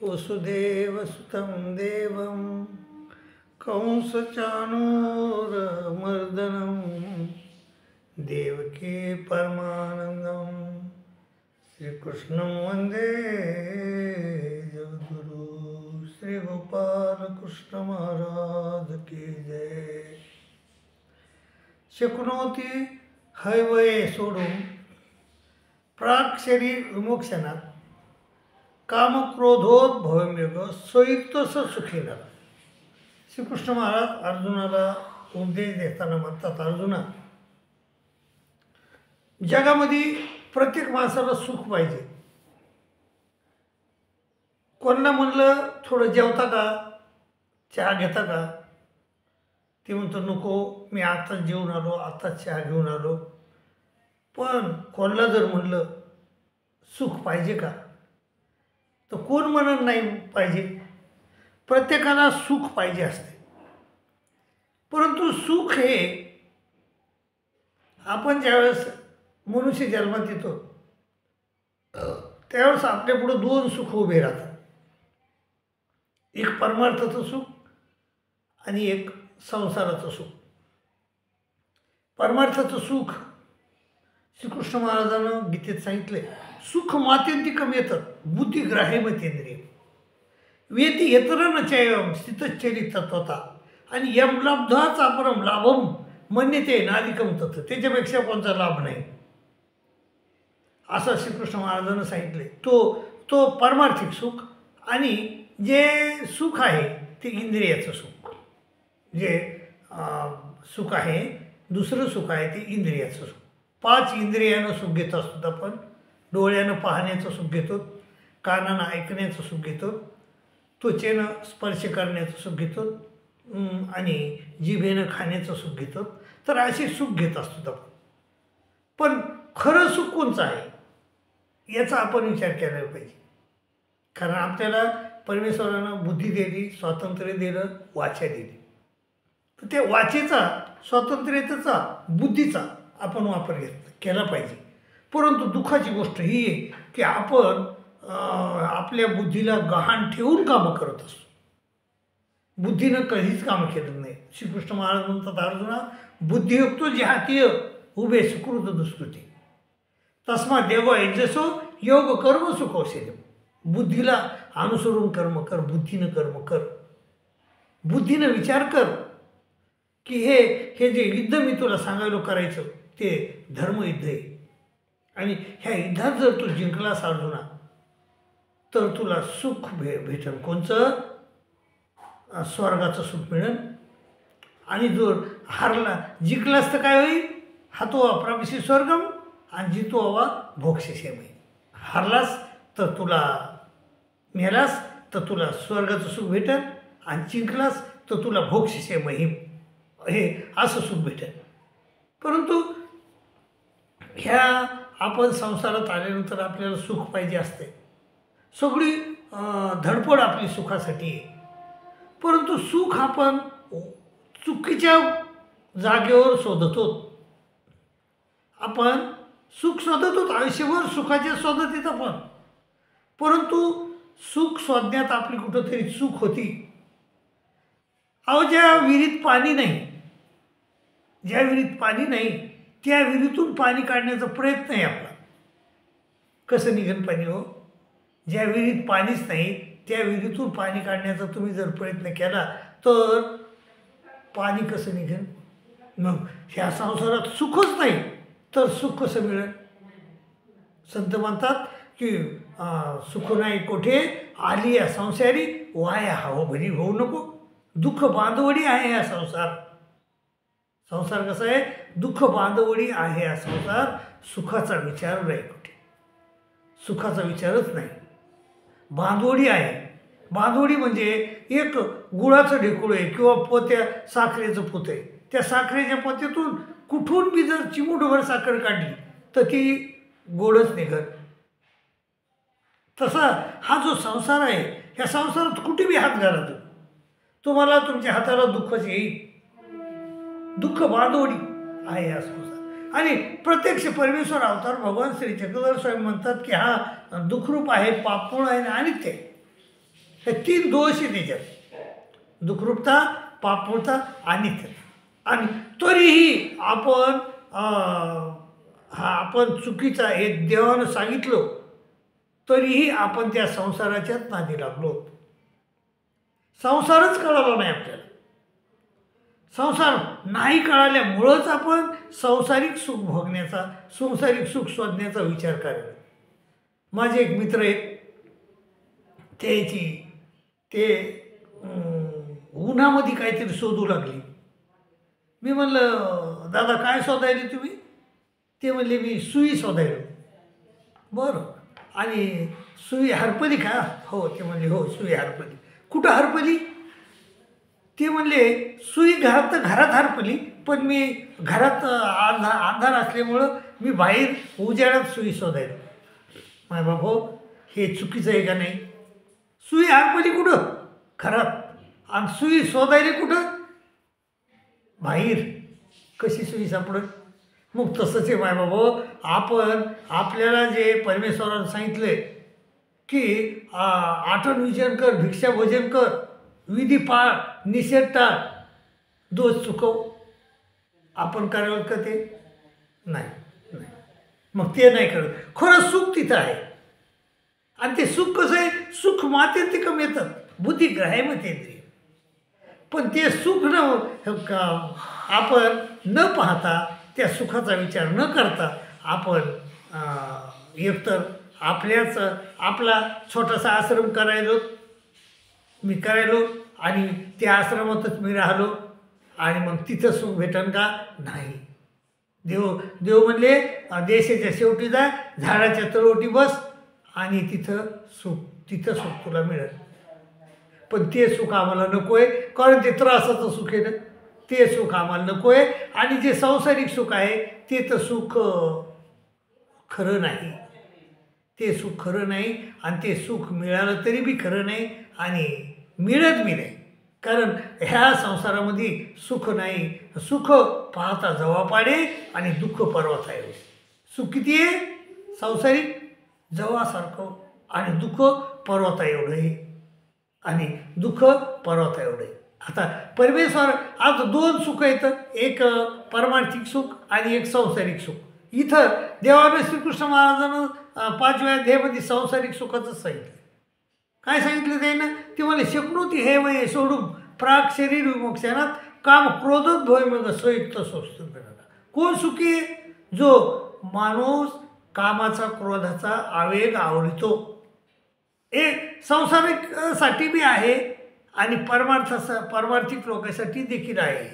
वसुदेवसुतं देवं कंसचाणूरमर्दनं देवकी परमानन्दं श्रीकृष्णं वन्दे जगद्गुरु श्री गोपाल कृष्ण महाराज की जय। शक्नोती हैवये सोडून प्राक शरीर विमोक्षणात कामक्रोधोद्भवमेघ स्वयुक्तस सुखी नर। श्रीकृष्ण महाराज अर्जुनाला उपदेश देताना म्हणतात, अर्जुना, जगामध्ये प्रत्येक माणसाला सुख पाहिजे. कोणाला म्हणलं थोडं जेवता का, चहा घेता का, ते म्हणतो नको, मी आत्ताच जेवून आलो, आत्ताच चहा घेऊन आलो. पण कोणाला जर म्हणलं सुख पाहिजे का, तर कोण म्हणत नाही पाहिजे. प्रत्येकाला सुख पाहिजे असते. परंतु सुख हे आपण ज्यावेळेस मनुष्य जन्मात येतो त्यावेळेस आपल्यापुढं दोन सुख उभे राहतात. एक परमार्थाचं सुख आणि एक संसाराचं सुख. परमार्थाचं सुख श्रीकृष्ण महाराजांनं गीतेत सांगितले, सुख मात्यंतिकम येतं बुद्धिग्राह्यमतेंद्रिय वेति यत्र न चैवं स्थितश्चरी तत्वता आणि यम लब्धाचा परम लाभम मन्यते नादिकम तत्. त्याच्यापेक्षा कोणता लाभ नाही असं श्रीकृष्ण महाराजांनं सांगितले. तो पारमार्थिक सुख आणि जे सुख आहे ते इंद्रियाचं सुख. जे सुख आहे, दुसरं सुख आहे ते इंद्रियाचं सुख. 5 इंद्रियानं सुख घेत असतो आपण. डोळ्यानं पाहण्याचं सुख घेतो, कानानं ऐकण्याचं सुख घेतो, त्वचेनं स्पर्श करण्याचं सुख घेतो आणि जिभेनं खाण्याचं सुख घेतो. तर असे सुख घेत असतो आपण. पण खरं सुख कोणचं आहे याचा आपण विचार केला पाहिजे. कारण आपल्याला परमेश्वरानं बुद्धी दिली, स्वातंत्र्य दिलं, वाचा दिली. तर त्या वाचेचा, स्वातंत्र्याचा, बुद्धीचा आपण वापर केला पाहिजे. परंतु दुःखाची गोष्ट ही आहे की आपण आपल्या बुद्धीला गहाण ठेवून कामं करत असतो. बुद्धीनं कधीच कामं केलं नाही. श्रीकृष्ण महाराज म्हणतात, अर्जुना, बुद्धियुक्तो जिहातीय उभे सुकृत दुष्कृती तस्मा देव यजसो योग कर्म सुखौषधम. बुद्धीला अनुसरून कर्म कर, बुद्धीनं कर्म कर. बुद्धीनं विचार कर की हे जे युद्ध मी तुला सांगायलो करायचं ते धर्मयुद्ध आहे. आणि ह्या युद्धात जर तू जिंकलास अर्जुना तर तुला सुख भेटेल. कोणचं? स्वर्गाचं सुख मिळेल. आणि जर जिंकलास तर काय होईल? हातो अप्रापिसी स्वर्गम आणि जितो अवा भोक्षेषेमय. हारलास तर तुला मेलास तर तुला स्वर्गाचं सुख भेटेल आणि जिंकलास तर तुला भोक्षेषेमय हे असं सुख भेटेल. परंतु ह्या आपण संसारात आल्यानंतर आपल्याला सुख पाहिजे असते. सगळी धडपड आपली सुखासाठी आहे. परंतु सुख आपण चुकीच्या जागेवर शोधतो. आपण सुख शोधतो, आयुष्यभर सुखाच्या शोधत येत आपण. परंतु सुख शोधण्यात आपली कुठंतरी चूक होती. अहो, ज्या विहिरीत पाणी नाही, ज्या विहिरीत पाणी नाही त्या विहिरीतून पाणी काढण्याचा प्रयत्न आहे आपला. कसं निघेल पाणी? हो, ज्या विहिरीत पाणीच नाही त्या विहिरीतून पाणी काढण्याचा तुम्ही जर प्रयत्न केला तर पाणी कसं निघेल? मग ह्या संसारात सुखच नाही तर सुख कसं मिळेल? संत म्हणतात की सुख नाही कोठे आली या संसारी वाया हवं भरी होऊ नको. दुःख बांधवडी आहे हा संसार. संसार कसा आहे? दुःख बांधवडी आहे हा संसार. सुखाचा विचार नाही कुठे. सुखाचा विचारच नाही. बांधवडी आहे. बांधवडी म्हणजे एक गुळाचं ढेकूळ आहे किंवा साखरेचं पोतं आहे. त्या साखरेच्या पोत्यातून कुठून बी जर चिमूटभर साखर काढली तर ती गोडच निघत. तसा हा जो संसार आहे, ह्या संसारात कुठे बी हात घाला तुम्हाला तुमच्या हाताला दुःखच येईल. दुःख बांधवडी आहे हा संसार. आणि प्रत्यक्ष परमेश्वर अवतार भगवान श्री चक्रधर स्वामी म्हणतात की हा दुःखरूप आहे, पापपूर्ण आहे आणि अनित्य आहे. हे 3 दोष आहे त्याच्यात, दुःखरूपता, पापरूपता आणि नित्यता. आणि तरीही आपण आपण चुकीचा हे देवानं सांगितलं तरीही आपण त्या संसाराच्याच नादी लागलो. संसारच कळाला नाही आपल्याला. संसार नाही कळाल्यामुळंच आपण सांसारिक सुख भोगण्याचा, सांसारिक सुख शोधण्याचा विचार करायला. माझे एक मित्र आहेत, ते उन्हामध्ये काहीतरी शोधू लागली. मी म्हणलं, दादा काय शोधायले तुम्ही? ते म्हणले, मी सुई शोधायलो. बरं, आणि सुई हरपली का? हो. ते म्हणले, हो सुई हरपली. कुठं हरपली? ते म्हणले, सुई घरात हरपली, पण मी घरात अंधार असल्यामुळं मी बाहेर उजेडात सुई शोधायलो. माय बाबा, हे चुकीचं आहे का नाही? सुई हरपली कुठं? घरात. आणि सुई शोधायला कुठं? बाहेर. कशी सुई सापडत? मग तसंच आहे माय बाबा, आपण आपल्याला जे परमेश्वरानं सांगितलं की आठवण विजन कर, भिक्षा भोजन कर, विधी पाळ, निषेध टाळ, दोष चुकव, आपण करावं का ते? नाही. मग ते नाही करत. खरं सुख तिथं आहे. आणि ते सुख कसं आहे? सुख मात्यंतिकम येतात, बुद्धी ग्राह्यमतेंद्रिय. पण ते सुख आपण न पाहता, त्या सुखाचा विचार न करता आपण एकतर आपला छोटासा आश्रम मी करायलो आणि त्या आश्रमातच मी राहिलो आणि मग तिथं सुख भेटन का? नाही. देव म्हणले, देशाच्या शेवटी जा, झाडाच्या तळोटी बस आणि तिथं सुख तुला मिळेल. पण ते सुख आम्हाला नको आहे, कारण ते त्रासाचं सुख आहे ना. ते सुख आम्हाला नको आहे. आणि जे सांसारिक सुख आहे ते तर सुख खरं नाही. ते सुख खरं नाही आणि ते सुख मिळालं तरी बी खरं नाही आणि मिळत बी नाही. कारण ह्या संसारामध्ये सुख नाही. सुख पाहता जवा पाडे आणि दुःख पर्वत आहे. सुख किती आहे? सांसारिक जवासारखं आणि दुःख पर्वता एवढं आहे. आणि दुःख पर्वता एवढं आहे. आता परमेश्वर आज 2 सुख येतं, एक परमार्थिक सुख आणि एक सांसारिक सुख. इथं देवानं श्रीकृष्ण महाराजांनं 5व्या अध्यायामध्ये सांसारिक सुखाचं सांगितलं. काय सांगितलं त्यानं? ते मला शक्नोती हे वय सोडून प्राग शरीर विमोक्षणात काम क्रोधोद्भवमेग संयुक्त स्वस्त. कोण सुखी आहे? जो माणूस कामाचा, क्रोधाचा आवेग आवडतो. एक संसारिकसाठी बी आहे आणि परमार्थिक लोकांसाठी देखील आहे.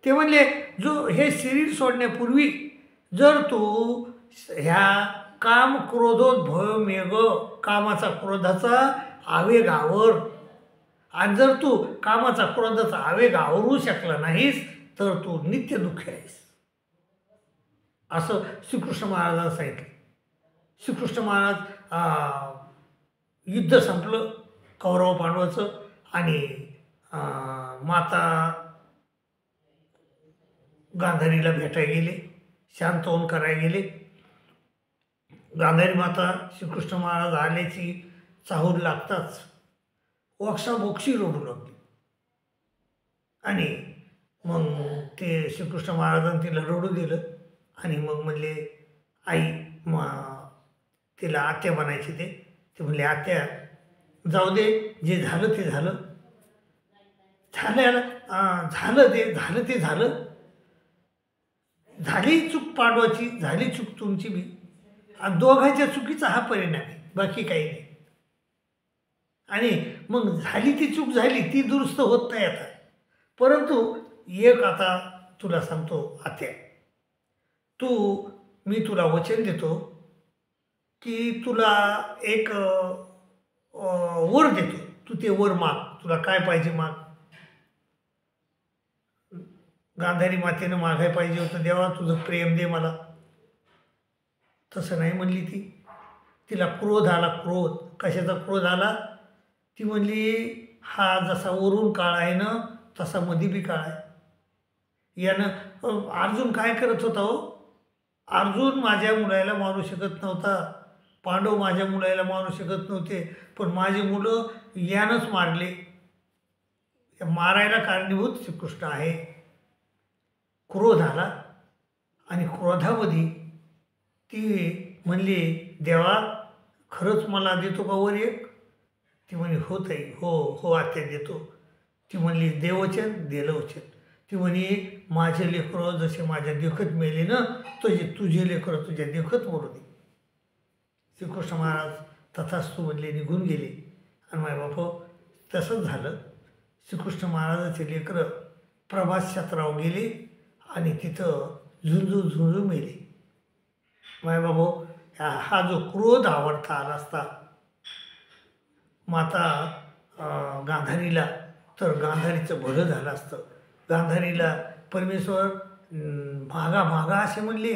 ते म्हणले, जो हे शरीर सोडण्यापूर्वी जर तू ह्या काम क्रोधोद्भवमेग, कामाचा क्रोधाचा आवेग आवर, आणि जर तू कामाचा क्रोधाचा आवेग आवरू शकला नाहीस तर तू नित्य दुःखी आहेस, असं श्रीकृष्ण महाराजांना सांगितलं. श्रीकृष्ण महाराज युद्ध संपलं कौरव पांडवाचं आणि माता गांधारीला भेटायला गेले, शांत होऊन करायला गेले. गांधारी माता श्रीकृष्ण महाराज आल्याची चाहूल लागताच ओक्साबोक्षी रडू लागली. आणि मग ते श्रीकृष्ण महाराजांनी तिला रडू दिलं आणि मग म्हणले, आई तिला आत्या म्हणायचे. ते म्हणले, आत्या जाऊ दे, जे झालं ते झालं. झाली चूक पांडवाची, झाली चूक तुमची बी, आणि दोघांच्या चुकीचा हा परिणाम आहे, बाकी काही नाही. आणि मग झाली ती चूक झाली, ती दुरुस्त होत नाही आता. परंतु एक आता तुला सांगतो आत्या, मी तुला वचन देतो की तुला एक वर देतो, तू ते वर माग, तुला काय पाहिजे माग. गांधारी मातेनं मागायला पाहिजे होतं, देवा तुझं प्रेम दे मला. तसं नाही म्हणली ती. तिला क्रोध आला. क्रोध कशाचा क्रोध आला? ती म्हणली, हा जसा वरून काळ आहे ना तसा मध्ये बी काळ आहे. यानं अर्जुन काय करत होता हो? अर्जुन माझ्या मुलाला मारू शकत नव्हता, पांडव माझ्या मुलाला मारू शकत नव्हते, पण माझी मुलं यानंच मारले. मारायला कारणीभूत श्रीकृष्ण आहे. क्रोध आला आणि क्रोधामध्ये ती म्हणली, देवा खरंच मला देतो का वर एक? ती म्हणे, हो ताई, हो हो आत्या देतो. ती म्हणली, देववचन दिलं वचन. ती म्हणे, माझे लेकरं जसे माझ्या देखत मेले ना, तुझे लेकरं तुझ्या देखत मरू दे. श्रीकृष्ण महाराज तथास्तु म्हणले, निघून गेले. आणि मायबाप तसंच झालं. श्रीकृष्ण महाराजाचे लेकरं प्रभास क्षेत्रावर गेले आणि तिथं झुंजू मेले. मायबाबो, हा जो क्रोध आवडता आला असता माता गांधारीला, तर गांधारीचं भलं झालं असतं. गांधारीला परमेश्वर भागा असे म्हणले.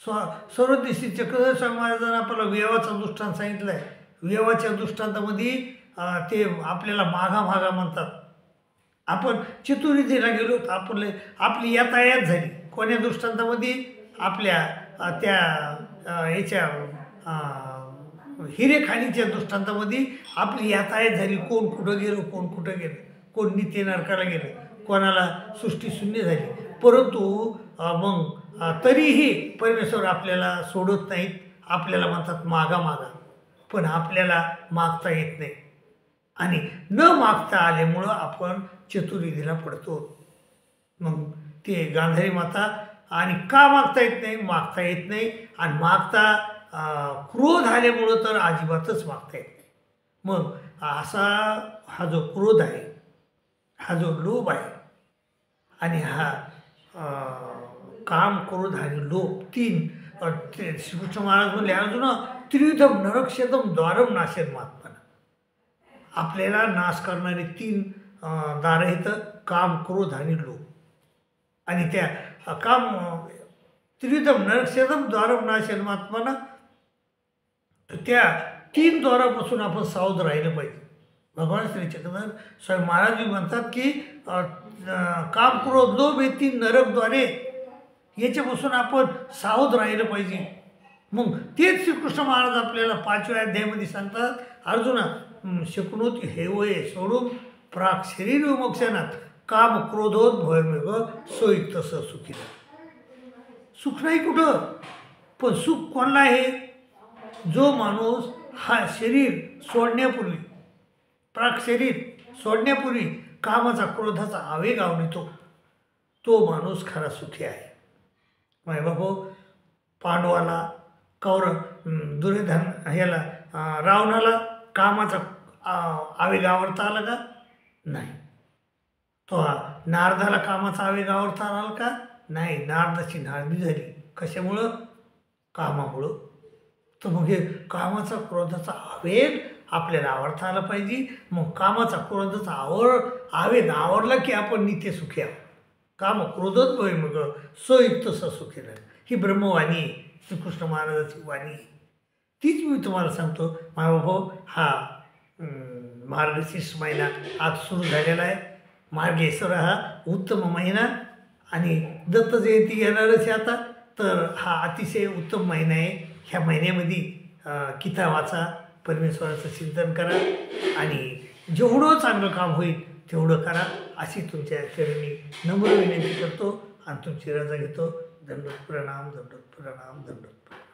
सर्व दिवशी चक्रधर स्वामी महाराजांना आपल्याला व्यवाचा दृष्टांत सांगितलं आहे. व्यवाच्या दृष्टांतामध्ये ते आपल्याला मागा म्हणतात. आपण चतुर्विधीला गेलो तर आपली यातायात झाली. कोण्या दृष्टांतामध्ये? आपल्या त्या याच्या हिरेखाणीच्या दृष्टांतामध्ये आपली यातायात झाली. कोण कुठं गेलं, कोण नित्य नरकाला गेलं, कोणाला सृष्टी शून्य झाली. परंतु मग तरीही परमेश्वर आपल्याला सोडत नाहीत. आपल्याला म्हणतात मागा, पण आपल्याला मागता येत नाही. आणि न मागता आल्यामुळं आपण चतुर्विधीला पडतो. मग ते गांधारी माता, आणि का मागता येत नाही, आणि मागता क्रोध आल्यामुळं तर अजिबातच मागता येत नाही. मग हा जो क्रोध आहे, हा जो लोभ आहे, आणि हा काम, क्रोध आणि लोभ, तीन श्रीकृष्ण महाराज म्हणले, अजून त्रिविधम नरक्षेत्रम द्वारम नाशेन महात्मा. आपल्याला नाश करणारे तीन दार आहेत, काम, क्रोध आणि लोभ. आणि त्या त्रिविधम नरक्षेत्रम द्वारम नाशेन महात्मा, तर त्या तीन द्वारापासून आपण सावध राहिलं पाहिजे. भगवान श्री चक्रधर स्वामी महाराज म्हणतात की काम, क्रोध, लोभ हे तीन नरकद्वारे, याच्यापासून आपण सावध राहिलं पाहिजे. मग तेच श्रीकृष्ण महाराज आपल्याला 5व्या अध्यायामध्ये सांगतात, अर्जुना शक्नोती हेवये सोडून प्राक शरीर विमोक्षणात काम क्रोधोद्भवमेव सोयुक्त सुखी. सुख नाही कुठं, पण सुख कोणला आहे? जो माणूस हा शरीर सोडण्यापूर्वी, प्राक शरीर सोडण्यापूर्वी कामाचा, क्रोधाचा आवेग आवडतो, तो माणूस खरा सुखी आहे. मायबापो, पांडवाला, दुर्योधन ह्याला, रावणाला कामाचा आवेग आवडता आला का? नाही. तो नारदाला कामाचा आवेग आवडता आला का? नाही. नारदाची नारदी झाली. कशामुळं? कामामुळं. तर मग हे कामाचा, क्रोधाचा आवेग आपल्याला आवडता आला पाहिजे. मग कामाचा, क्रोधाचा आवेग आवडला की आपण नित्य सुखी आहोत. काम क्रोधोद्भवे मग सोयुक्त सुखी नाही. ही ब्रह्मवाणी, श्रीकृष्ण महाराजाची वाणी, तीच मी तुम्हाला सांगतो. मायबाबा, हा मार्गशीर्ष महिना आज सुरू झालेला आहे. मार्गेश्वर हा उत्तम महिना, आणि दत्त जयंती येणारच आहे आता. तर हा अतिशय उत्तम महिना आहे. ह्या महिन्यामध्ये गीता वाचा, परमेश्वराचं चिंतन करा, आणि जेवढं चांगलं काम होईल तेवढं करा, अशी तुमच्या चरणी नम्र विनंती करतो आणि तुमची रजा घेतो. दंडोत प्रणाम, दंडोत प्रणाम, दंडोत प्रणाम.